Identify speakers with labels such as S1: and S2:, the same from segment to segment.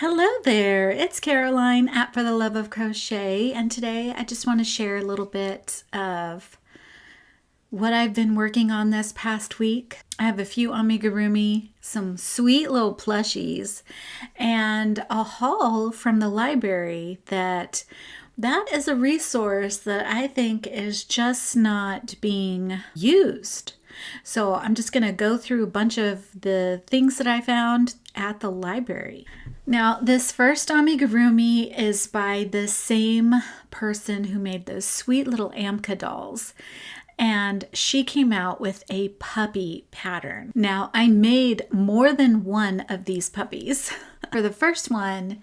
S1: Hello there, it's Caroline at For the Love of Crochet, and today I just want to share a little bit of what I've been working on this past week. I have a few amigurumi, some sweet little plushies, and a haul from the library that is a resource that I think is just not being used. So I'm just going to go through a bunch of the things that I found at the library. Now, this first amigurumi is by the same person who made those sweet little Amka dolls. And she came out with a puppy pattern. Now, I made more than one of these puppies. For the first one,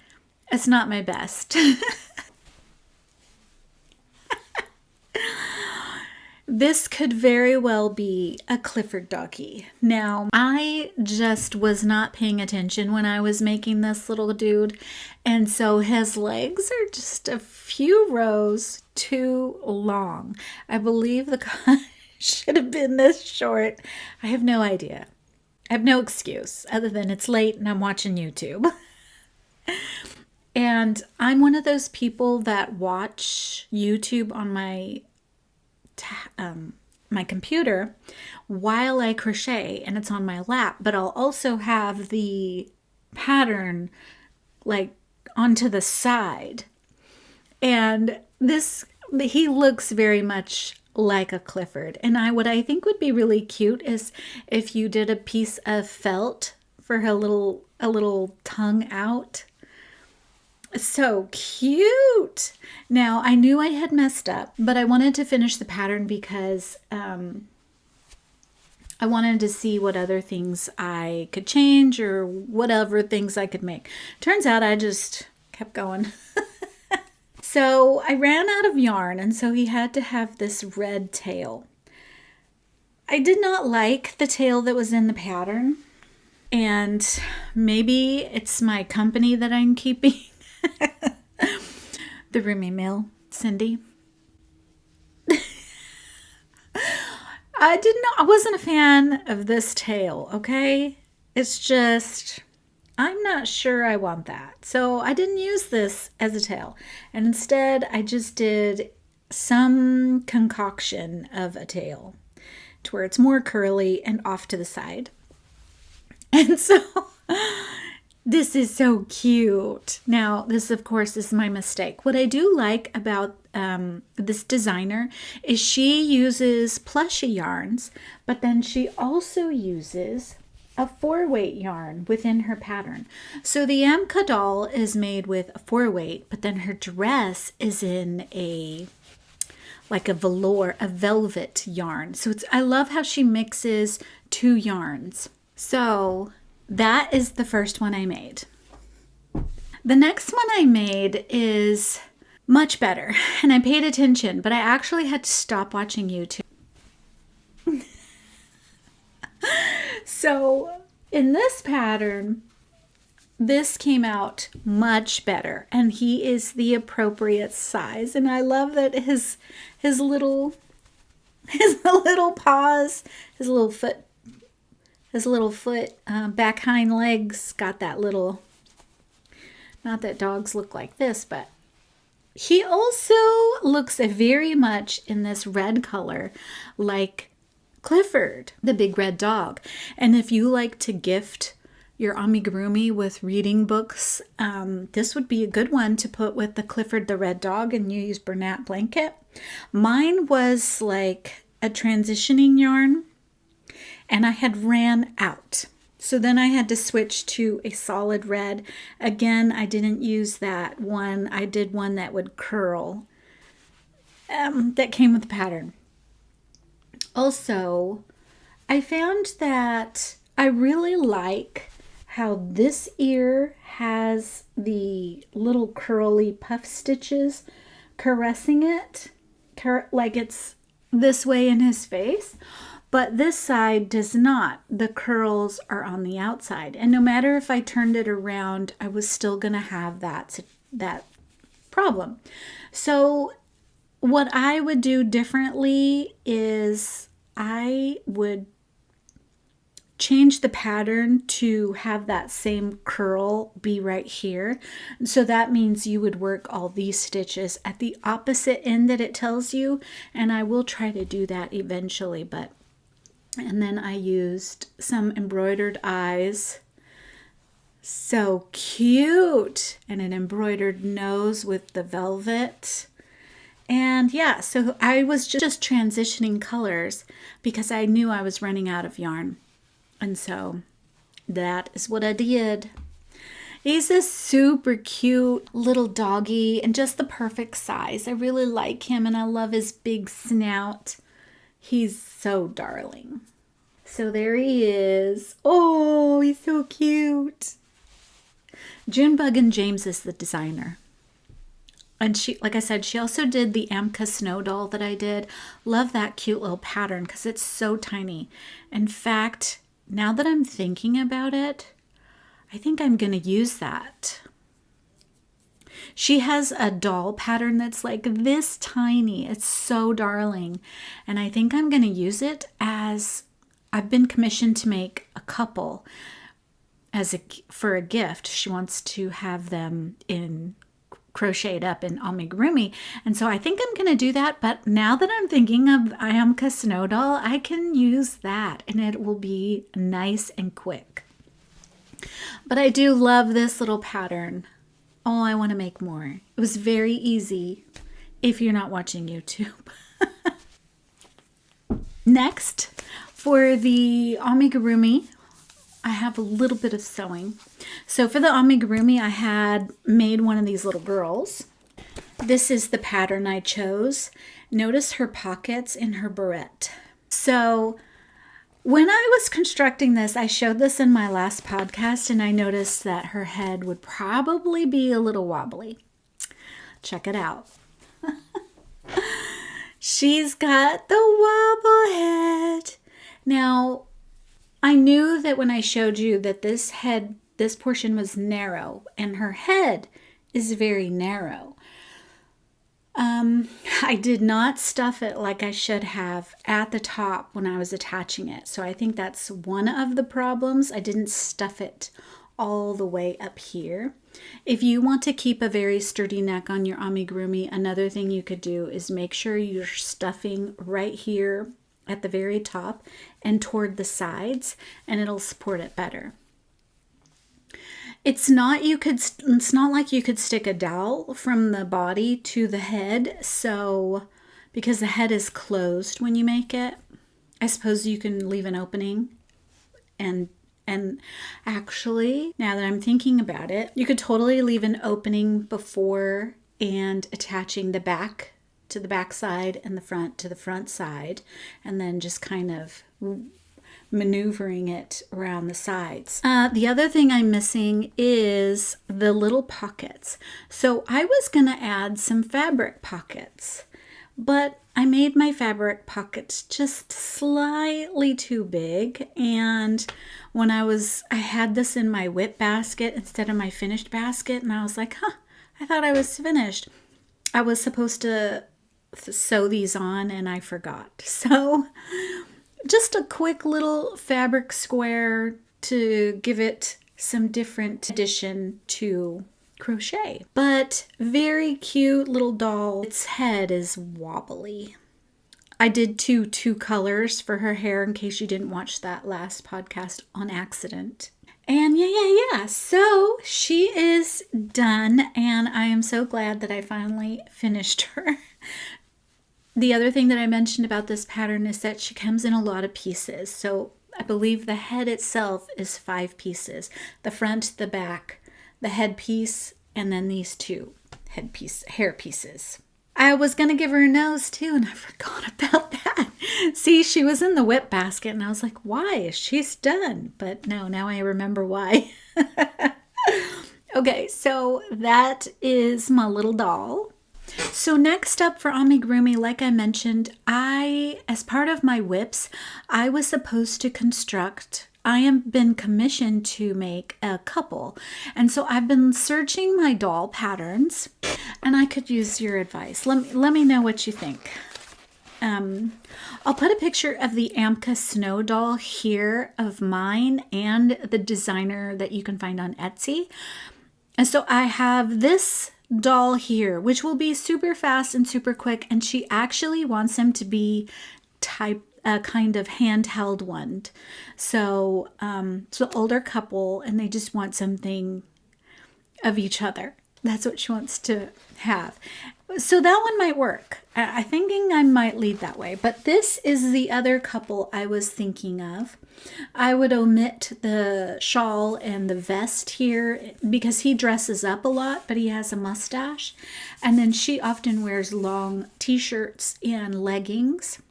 S1: it's not my best. This could very well be a Clifford doggy. Now, I just was not paying attention when I was making this little dude, and so his legs are just a few rows too long. I believe the cut should have been this short. I have no idea. I have no excuse other than it's late and I'm watching YouTube. And I'm one of those people that watch YouTube on my computer while I crochet, and it's on my lap, but I'll also have the pattern like onto the side. And he looks very much like a Clifford. And what I think would be really cute is if you did a piece of felt for a little tongue out. So cute. Now, I knew I had messed up, but I wanted to finish the pattern because I wanted to see what other things I could change or whatever things I could make. Turns out I just kept going. So I ran out of yarn, and so he had to have this red tail. I did not like the tail that was in the pattern, and maybe it's my company that I'm keeping. The Roomy Mill, Cindy. I wasn't a fan of this tail, okay? It's just, I'm not sure I want that. So I didn't use this as a tail. And instead, I just did some concoction of a tail to where it's more curly and off to the side. And so this is so cute. Now, this, of course, is my mistake. What I do like about this designer is she uses plushie yarns, but then she also uses a 4-weight yarn within her pattern. So the Amka doll is made with a 4-weight, but then her dress is in like a velour, a velvet yarn. So I love how she mixes two yarns. So that is the first one I made. The next one I made is much better, and I paid attention, but I actually had to stop watching YouTube. So in this pattern, this came out much better, and he is the appropriate size. And I love that his little paws, his little foot, back hind legs got that little, not that dogs look like this, but he also looks very much in this red color like Clifford, the big red dog. And if you like to gift your amigurumi with reading books, this would be a good one to put with the Clifford the red dog, and you use Bernat blanket. Mine was like a transitioning yarn, and I had ran out. So then I had to switch to a solid red. Again, I didn't use that one. I did one that would curl, that came with the pattern. Also, I found that I really like how this ear has the little curly puff stitches caressing it, like it's this way in his face. But this side does not. The curls are on the outside. And no matter if I turned it around, I was still going to have that problem. So what I would do differently is I would change the pattern to have that same curl be right here. So that means you would work all these stitches at the opposite end that it tells you, and I will try to do that eventually. And then I used some embroidered eyes. So cute! And an embroidered nose with the velvet. And yeah, so I was just transitioning colors because I knew I was running out of yarn. And so that is what I did. He's a super cute little doggy and just the perfect size. I really like him and I love his big snout. He's so darling. So there he is. Oh, he's so cute. Junebug and James is the designer. And she, like I said, she also did the Amka snow doll that I did. Love that cute little pattern because it's so tiny. In fact, now that I'm thinking about it, I think I'm going to use that. She has a doll pattern that's like this tiny. It's so darling. And I think I'm going to use it as I've been commissioned to make a couple for a gift. She wants to have them crocheted up in amigurumi, and so I think I'm going to do that. But now that I'm thinking of Amka Snow Doll, I can use that and it will be nice and quick. But I do love this little pattern. Oh, I want to make more. It was very easy if you're not watching YouTube. Next, for the amigurumi, I have a little bit of sewing. So for the amigurumi, I had made one of these little girls. This is the pattern I chose. Notice her pockets in her barrette. So when I was constructing this, I showed this in my last podcast and I noticed that her head would probably be a little wobbly. Check it out. She's got the wobble head. Now, I knew that when I showed you that this portion was narrow and her head is very narrow. I did not stuff it like I should have at the top when I was attaching it. So I think that's one of the problems. I didn't stuff it all the way up here. If you want to keep a very sturdy neck on your amigurumi, another thing you could do is make sure you're stuffing right here at the very top and toward the sides, and it'll support it better. It's not like you could stick a dowel from the body to the head, so because the head is closed when you make it, I suppose you can leave an opening. And actually, now that I'm thinking about it, you could totally leave an opening before and attaching the back to the back side and the front to the front side, and then just kind of maneuvering it around the sides. The other thing I'm missing is the little pockets. So I was going to add some fabric pockets, but I made my fabric pockets just slightly too big, and when I had this in my whip basket instead of my finished basket, and I was like, I thought I was finished. I was supposed to sew these on and I forgot. So just a quick little fabric square to give it some different addition to crochet. But very cute little doll. Its head is wobbly. I did two colors for her hair in case you didn't watch that last podcast on accident. And yeah. So she is done and I am so glad that I finally finished her. The other thing that I mentioned about this pattern is that she comes in a lot of pieces. So I believe the head itself is 5 pieces. The front, the back, the head piece, and then these 2 hair pieces. I was going to give her a nose too, and I forgot about that. See, she was in the whip basket, and I was like, why? She's done. But no, now I remember why. Okay, so that is my little doll. So next up for amigurumi, like I mentioned, as part of my whips, I was supposed to construct, I have been commissioned to make a couple. And so I've been searching my doll patterns and I could use your advice. Let me know what you think. I'll put a picture of the Amka Snow doll here of mine and the designer that you can find on Etsy. And so I have this doll here, which will be super fast and super quick. And she actually wants him to be a kind of handheld one. So it's an older couple and they just want something of each other. That's what she wants to have. So that one might work. I'm thinking I might lead that way. But this is the other couple I was thinking of. I would omit the shawl and the vest here because he dresses up a lot, but he has a mustache. And then she often wears long t-shirts and leggings.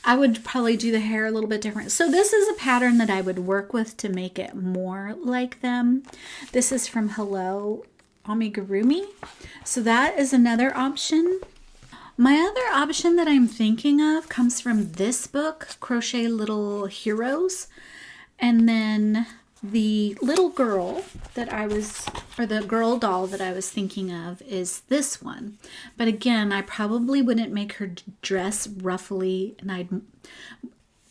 S1: I would probably do the hair a little bit different. So this is a pattern that I would work with to make it more like them. This is from Hello Amigurumi. So that is another option. My other option that I'm thinking of comes from this book, Crochet Little Heroes. And then the little girl that I was, or the girl doll that I was thinking of is this one. But again, I probably wouldn't make her dress roughly,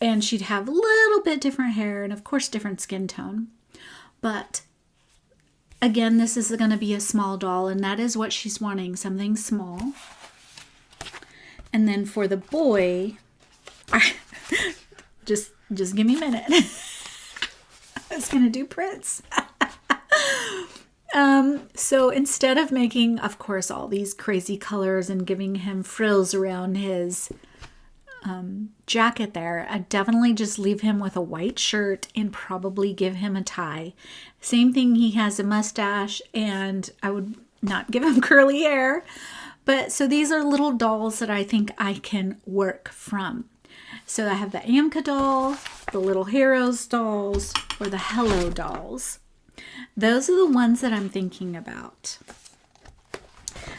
S1: and she'd have a little bit different hair and of course different skin tone. But again, this is going to be a small doll, and that is what she's wanting, something small. And then for the boy, just give me a minute. I was going to do Prince. So instead of making, of course, all these crazy colors and giving him frills around his jacket there, I'd definitely just leave him with a white shirt and probably give him a tie. Same thing, he has a mustache, and I would not give him curly hair. But so these are little dolls that I think I can work from. So I have the Amka doll, the Little Heroes dolls, or the Hello dolls. Those are the ones that I'm thinking about.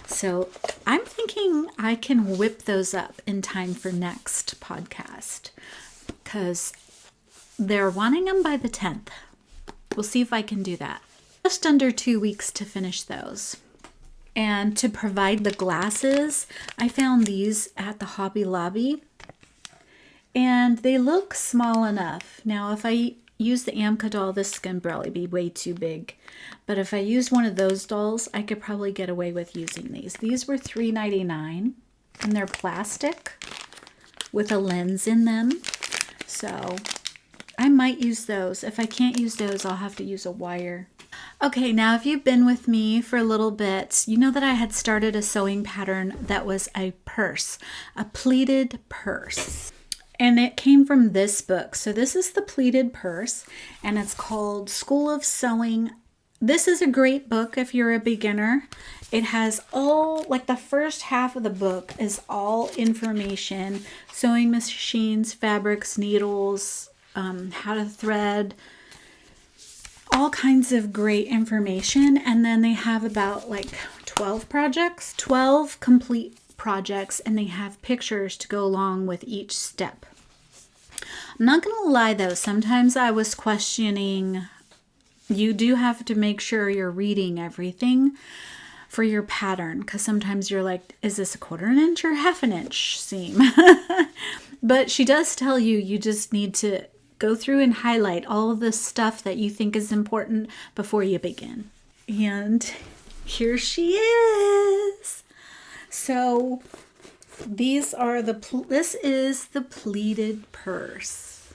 S1: So I'm thinking I can whip those up in time for next podcast because they're wanting them by the 10th. We'll see if I can do that. Just under 2 weeks to finish those. And to provide the glasses, I found these at the Hobby Lobby. And they look small enough. Now, if I use the Amka doll, this is going to probably be way too big. But if I use one of those dolls, I could probably get away with using these. These were $3.99, and they're plastic with a lens in them. So I might use those. If I can't use those, I'll have to use a wire. Okay, now if you've been with me for a little bit, you know that I had started a sewing pattern that was a purse, a pleated purse. And it came from this book. So this is the pleated purse, and it's called School of Sewing. This is a great book if you're a beginner. It has all, like the first half of the book is all information, sewing machines, fabrics, needles, how to thread, all kinds of great information. And then they have about like 12 projects, 12 complete projects, and they have pictures to go along with each step. I'm not going to lie though, sometimes I was questioning, you do have to make sure you're reading everything for your pattern, because sometimes you're like, is this a 1/4 inch or 1/2 inch seam? But she does tell you, you just need to go through and highlight all of the stuff that you think is important before you begin. And here she is. So these are this is the pleated purse.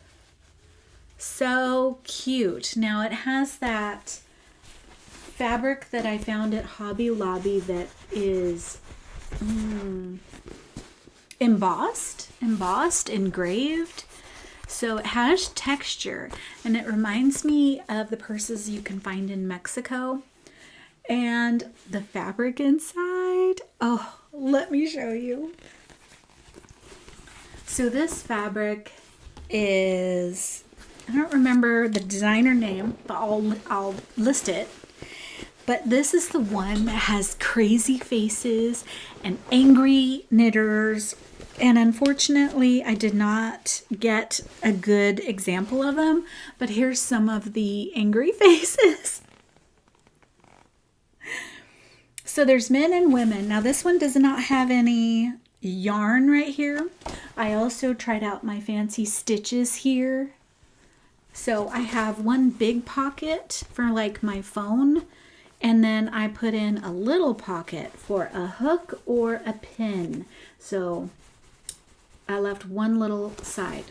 S1: So cute. Now it has that fabric that I found at Hobby Lobby that is embossed, engraved. So it has texture, and it reminds me of the purses you can find in Mexico. And the fabric inside, oh, let me show you. So this fabric is, I don't remember the designer name, but I'll list it. But this is the one that has crazy faces and angry knitters. And unfortunately, I did not get a good example of them. But here's some of the angry faces. So there's men and women. Now this one does not have any yarn right here. I also tried out my fancy stitches here. So I have one big pocket for like my phone, and then I put in a little pocket for a hook or a pin. So I left one little side.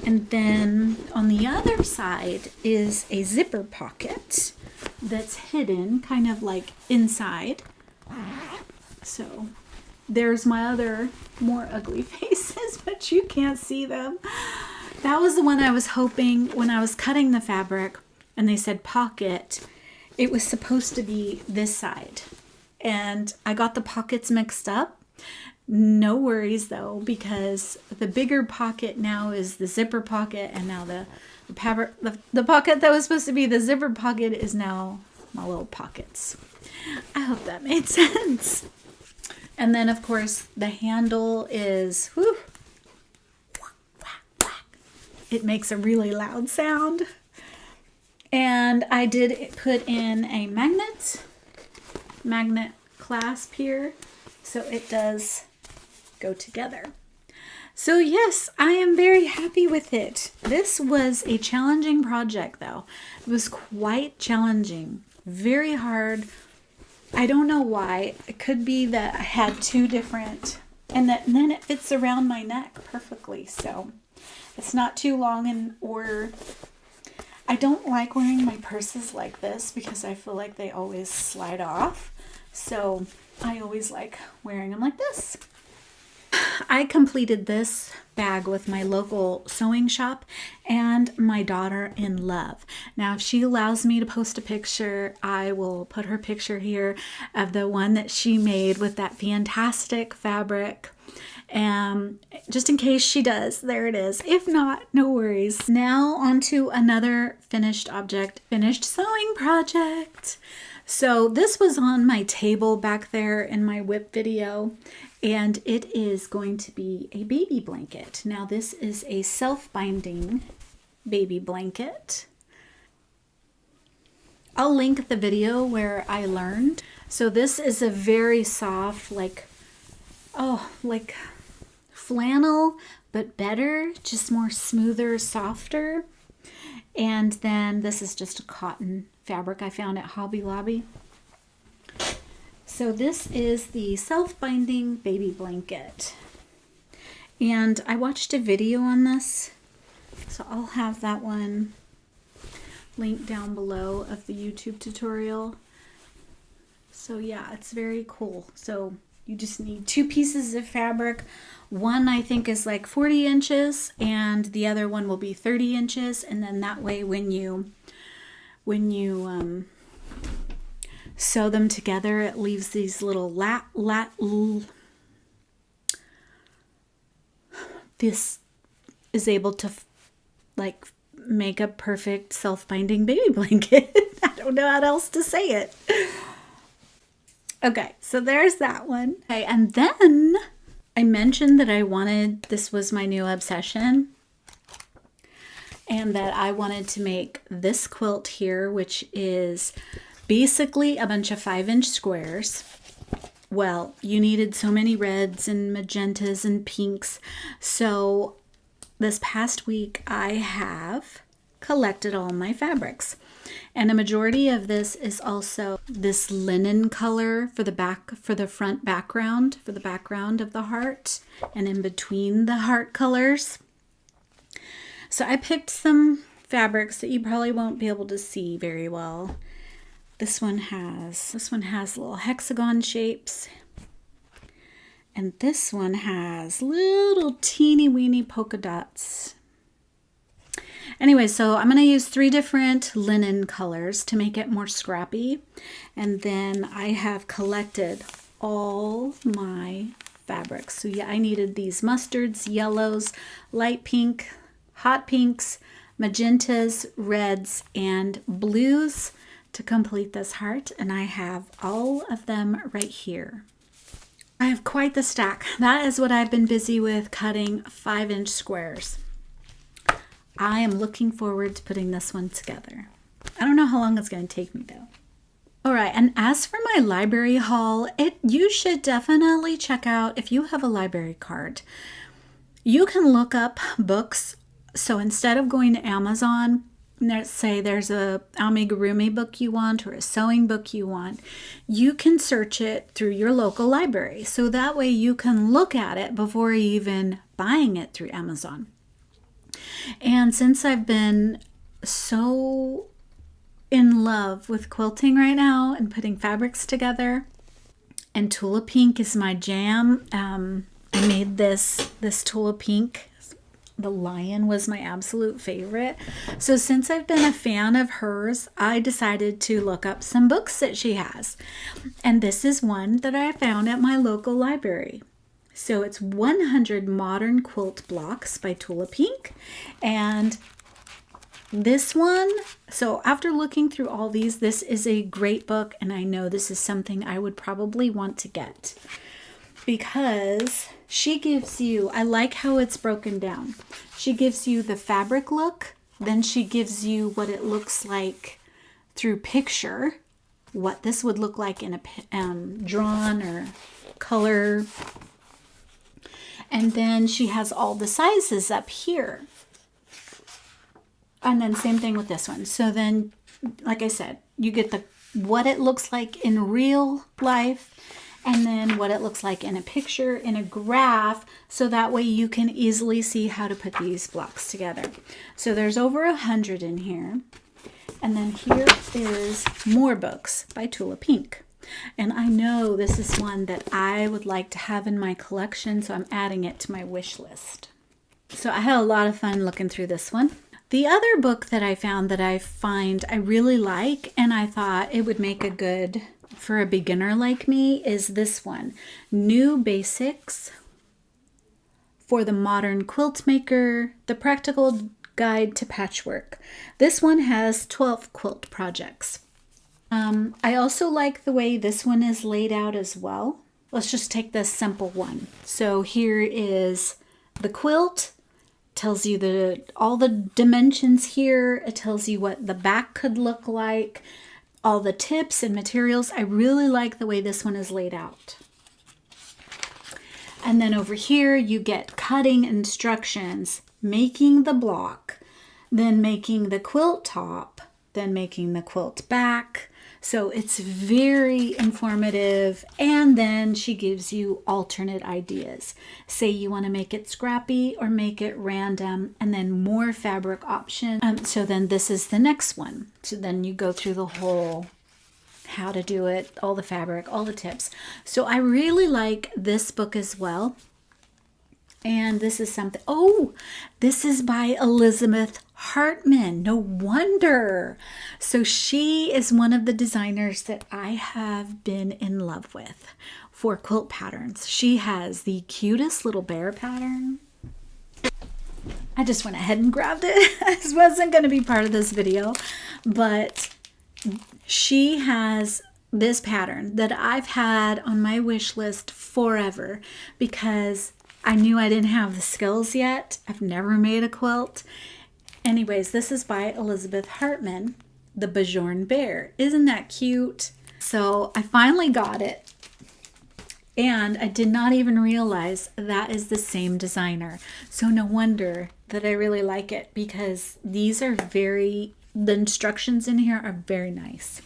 S1: And then on the other side is a zipper pocket that's hidden kind of like inside. So there's my other more ugly faces, but you can't see them. That was the one I was hoping when I was cutting the fabric and they said pocket, it was supposed to be this side. And I got the pockets mixed up. No worries though, because the bigger pocket now is the zipper pocket, and now the pocket that was supposed to be the zipper pocket is now my little pockets. I hope that made sense. And then of course the handle is, whew, it makes a really loud sound. And I did put in a magnet clasp here, so it does go together. So yes, I am very happy with it. This was a challenging project though. It was quite challenging, very hard. I don't know why. It could be that I had two different, and then it fits around my neck perfectly. So it's not too long, or I don't like wearing my purses like this because I feel like they always slide off. So I always like wearing them like this. I completed this bag with my local sewing shop and my daughter-in-love. Now, if she allows me to post a picture, I will put her picture here of the one that she made with that fantastic fabric. Just in case she does, there it is. If not, no worries. Now on to another finished sewing project. So this was on my table back there in my whip video, and it is going to be a baby blanket. Now this is a self-binding baby blanket. I'll link the video where I learned. So this is a very soft, like flannel, but better, just more smoother, softer. And then this is just a cotton fabric I found at Hobby Lobby. So this is the self-binding baby blanket. And I watched a video on this, so I'll have that one linked down below of the YouTube tutorial. So yeah, it's very cool. So you just need two pieces of fabric. One I think is like 40 inches and the other one will be 30 inches. And then that way when you sew them together, it leaves these little this is able to like make a perfect self-binding baby blanket. I don't know how else to say it. Okay, so there's that one. Okay, and then I mentioned that this was my new obsession, and that I wanted to make this quilt here, which is basically a bunch of 5-inch squares. Well, you needed so many reds and magentas and pinks. So this past week I have collected all my fabrics. And a majority of this is also this linen color for the front background, for the background of the heart and in between the heart colors. So I picked some fabrics that you probably won't be able to see very well. This one has little hexagon shapes. And this one has little teeny weeny polka dots. Anyway, so I'm going to use 3 different linen colors to make it more scrappy. And then I have collected all my fabrics. So yeah, I needed these mustards, yellows, light pink, hot pinks, magentas, reds, and blues to complete this heart. And I have all of them right here. I have quite the stack. That is what I've been busy with, cutting 5-inch squares. I am looking forward to putting this one together. I don't know how long it's going to take me though. All right, and as for my library haul, you should definitely check out if you have a library card. You can look up books. So instead of going to Amazon, let's say there's a Amigurumi book you want or a sewing book you want, you can search it through your local library. So that way you can look at it before even buying it through Amazon. And since I've been so in love with quilting right now and putting fabrics together, and Tula Pink is my jam. I made this Tula Pink. The lion was my absolute favorite. So since I've been a fan of hers, I decided to look up some books that she has. And this is one that I found at my local library. So it's 100 Modern Quilt Blocks by Tula Pink. And this one, so after looking through all these, this is a great book, and I know this is something I would probably want to get because she gives you, I like how it's broken down. She gives you the fabric look, then she gives you what it looks like through picture, what this would look like in a drawn or color, and then she has all the sizes up here. And then same thing with this one. So then, like I said, you get what it looks like in real life, and then what it looks like in a picture, in a graph, so that way you can easily see how to put these blocks together. So there's over 100 in here. And then here is more books by Tula Pink. And I know this is one that I would like to have in my collection, so I'm adding it to my wish list. So I had a lot of fun looking through this one. The other book that I found that I find I really like, and I thought it would make a good for a beginner like me, is this one, New Basics for the Modern Quilt Maker, The Practical Guide to Patchwork. This one has 12 quilt projects. I also like the way this one is laid out as well. Let's just take this simple one. So here is the quilt. Tells you all the dimensions here. It tells you what the back could look like, all the tips and materials. I really like the way this one is laid out. And then over here you get cutting instructions, making the block, then making the quilt top, then making the quilt back. So it's very informative, and then she gives you alternate ideas. Say you want to make it scrappy or make it random, and then more fabric options. So then this is the next one. So then you go through the whole how to do it, all the fabric, all the tips. So I really like this book as well. And this is something, oh, this is by Elizabeth Hartman. No wonder. So she is one of the designers that I have been in love with for quilt patterns. She has the cutest little bear pattern. I just went ahead and grabbed it. This wasn't going to be part of this video, but she has this pattern that I've had on my wish list forever because I knew I didn't have the skills yet. I've never made a quilt. Anyways, this is by Elizabeth Hartman, the Bajorn Bear. Isn't that cute? So I finally got it. And I did not even realize that is the same designer. So no wonder that I really like it, because these are the instructions in here are very nice.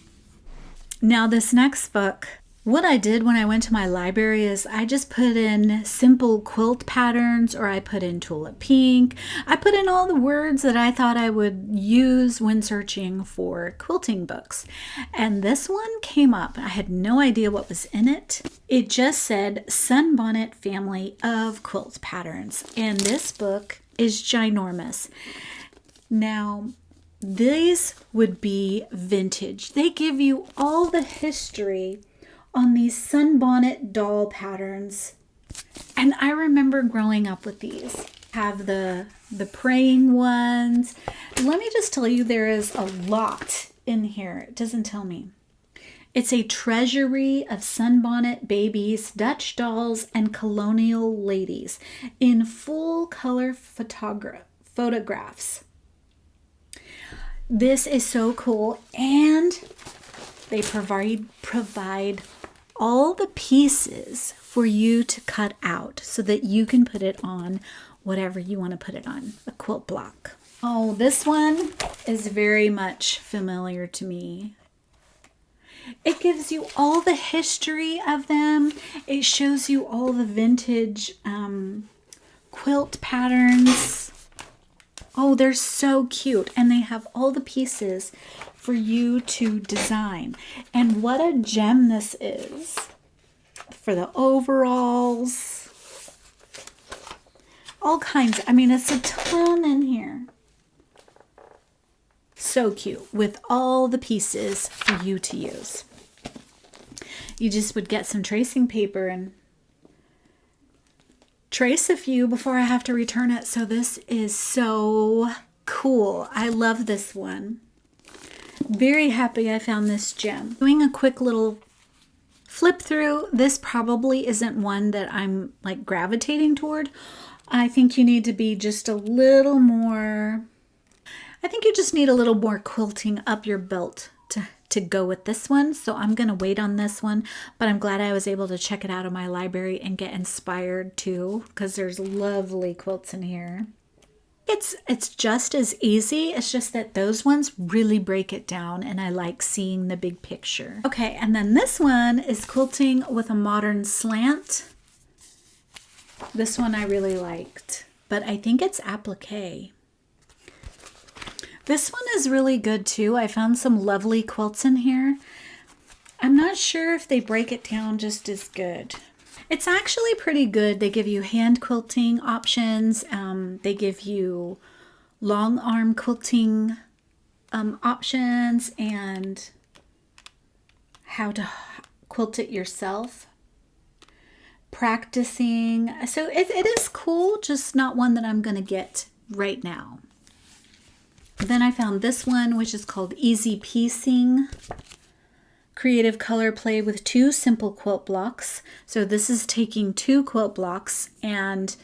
S1: Now this next book, what I did when I went to my library is I just put in simple quilt patterns, or I put in Tula Pink. I put in all the words that I thought I would use when searching for quilting books. And this one came up. I had no idea what was in it. It just said Sunbonnet Family of Quilt Patterns. And this book is ginormous. Now, these would be vintage. They give you all the history on these sunbonnet doll patterns. And I remember growing up with these. Have the praying ones. Let me just tell you, there is a lot in here. It doesn't tell me. It's a treasury of sunbonnet babies, Dutch dolls, and colonial ladies in full color photographs. This is so cool. And they provide all the pieces for you to cut out so that you can put it on whatever you want to put it on, a quilt block. Oh, this one is very much familiar to me. It gives you all the history of them. It shows you all the vintage quilt patterns. Oh, they're so cute. And they have all the pieces for you to design. And what a gem this is for the overalls. All kinds. I mean, it's a ton in here. So cute with all the pieces for you to use. You just would get some tracing paper and trace a few before I have to return it. So this is so cool. I love this one. Very happy I found this gem. Doing a quick little flip through. This probably isn't one that I'm like gravitating toward. I think you need to be just a little more, I think you just need a little more quilting up your belt to go with this one. So I'm going to wait on this one, but I'm glad I was able to check it out of my library and get inspired too, because there's lovely quilts in here. It's just as easy. It's just that those ones really break it down and I like seeing the big picture. Okay, and then this one is quilting with a modern slant. This one I really liked, but I think it's applique. This one is really good too. I found some lovely quilts in here. I'm not sure if they break it down just as good. It's actually pretty good. They give you hand quilting options. They give you long arm quilting options and how to quilt it yourself. Practicing. So it is cool, just not one that I'm going to get right now. Then I found this one, which is called Easy Piecing. Creative color play with 2 simple quilt blocks. So this is taking 2 quilt blocks and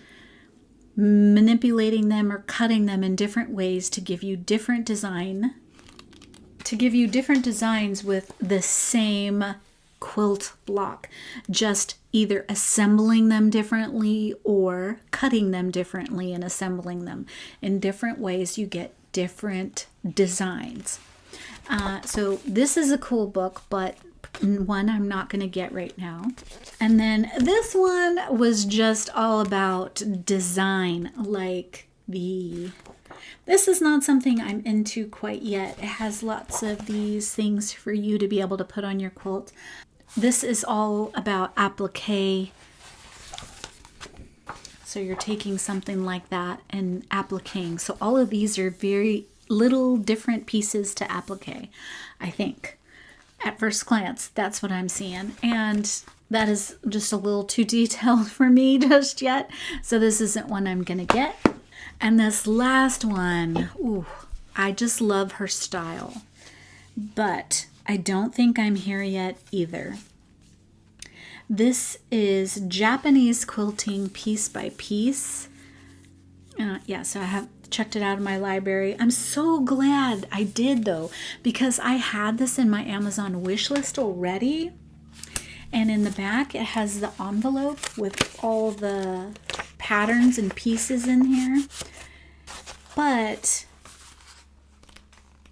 S1: manipulating them or cutting them in different ways to give you different designs with the same quilt block, just either assembling them differently or cutting them differently and assembling them in different ways. You get different designs. So this is a cool book, but one I'm not going to get right now. And then this one was just all about design, like this is not something I'm into quite yet. It has lots of these things for you to be able to put on your quilt. This is all about applique. So you're taking something like that and appliquing. So all of these are very little different pieces to applique, I think. At first glance, that's what I'm seeing. And that is just a little too detailed for me just yet. So this isn't one I'm going to get. And this last one, ooh, I just love her style. But I don't think I'm here yet either. This is Japanese quilting piece by piece. Yeah, so I have checked it out in my library. I'm so glad I did though, because I had this in my Amazon wish list already. And in the back, it has the envelope with all the patterns and pieces in here. But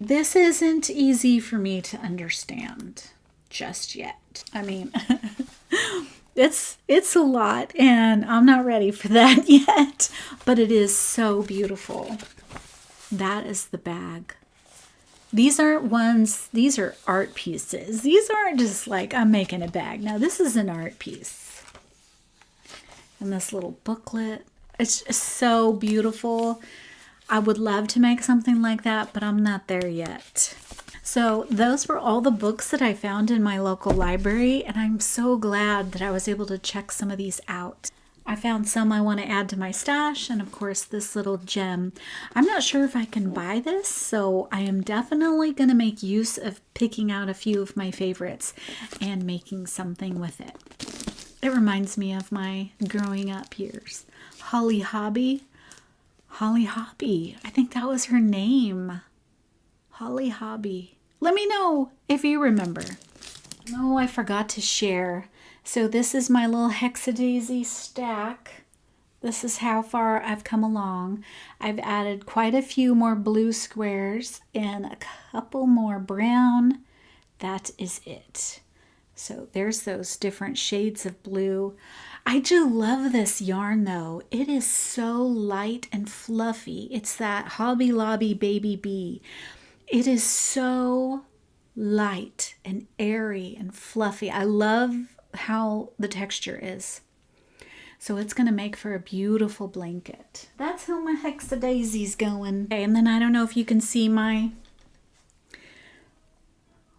S1: this isn't easy for me to understand just yet. I mean, it's a lot and I'm not ready for that yet, but it is so beautiful. That is the bag. These are art pieces. These aren't just like I'm making a bag. Now this is an art piece. And this little booklet, it's just so beautiful. I would love to make something like that, but I'm not there yet. So those were all the books that I found in my local library, and I'm so glad that I was able to check some of these out. I found some I want to add to my stash, and of course this little gem. I'm not sure if I can buy this, so I am definitely going to make use of picking out a few of my favorites and making something with it. It reminds me of my growing up years. Holly Hobby. Holly Hobby. I think that was her name. Holly Hobby. Let me know if you remember. Oh, I forgot to share. So this is my little hexadaisy stack. This is how far I've come along. I've added quite a few more blue squares and a couple more brown. That is it. So there's those different shades of blue. I do love this yarn though. It is so light and fluffy. It's that Hobby Lobby Baby Bee. It is so light and airy and fluffy. I love how the texture is. So it's going to make for a beautiful blanket. That's how my hexadaisy's going. Okay, and then I don't know if you can see my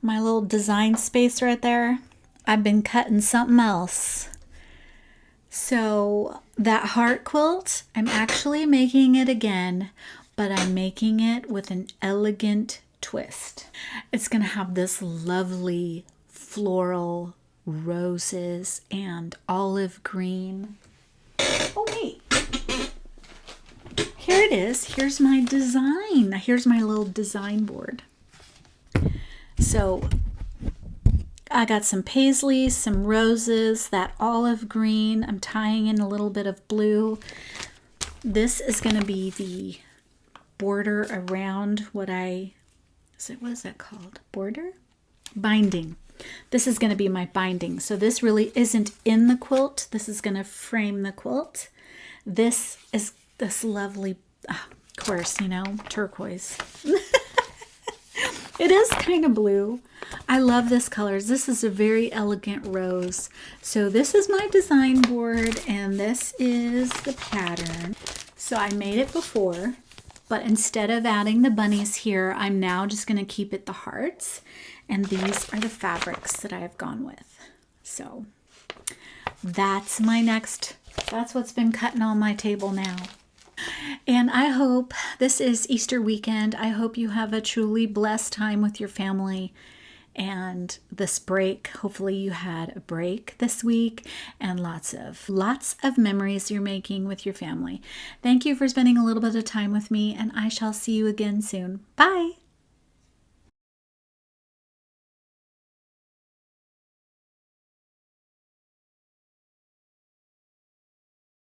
S1: little design space right there. I've been cutting something else. So that heart quilt, I'm actually making it again, but I'm making it with an elegant twist. It's going to have this lovely floral roses and olive green. Oh, wait. Here it is. Here's my design. Here's my little design board. So I got some paisley, some roses, that olive green. I'm tying in a little bit of blue. This is going to be the border around what is that called? Border? Binding. This is going to be my binding. So this really isn't in the quilt. This is going to frame the quilt. This is this lovely, of course, you know, turquoise. It is kind of blue. I love this color. This is a very elegant rose. So this is my design board and this is the pattern. So I made it before, but instead of adding the bunnies here, I'm now just going to keep it the hearts. And these are the fabrics that I have gone with. So that's what's been cutting on my table now. And I hope this is Easter weekend. I hope you have a truly blessed time with your family and this break. Hopefully you had a break this week and lots of memories you're making with your family. Thank you for spending a little bit of time with me, and I shall see you again soon. Bye.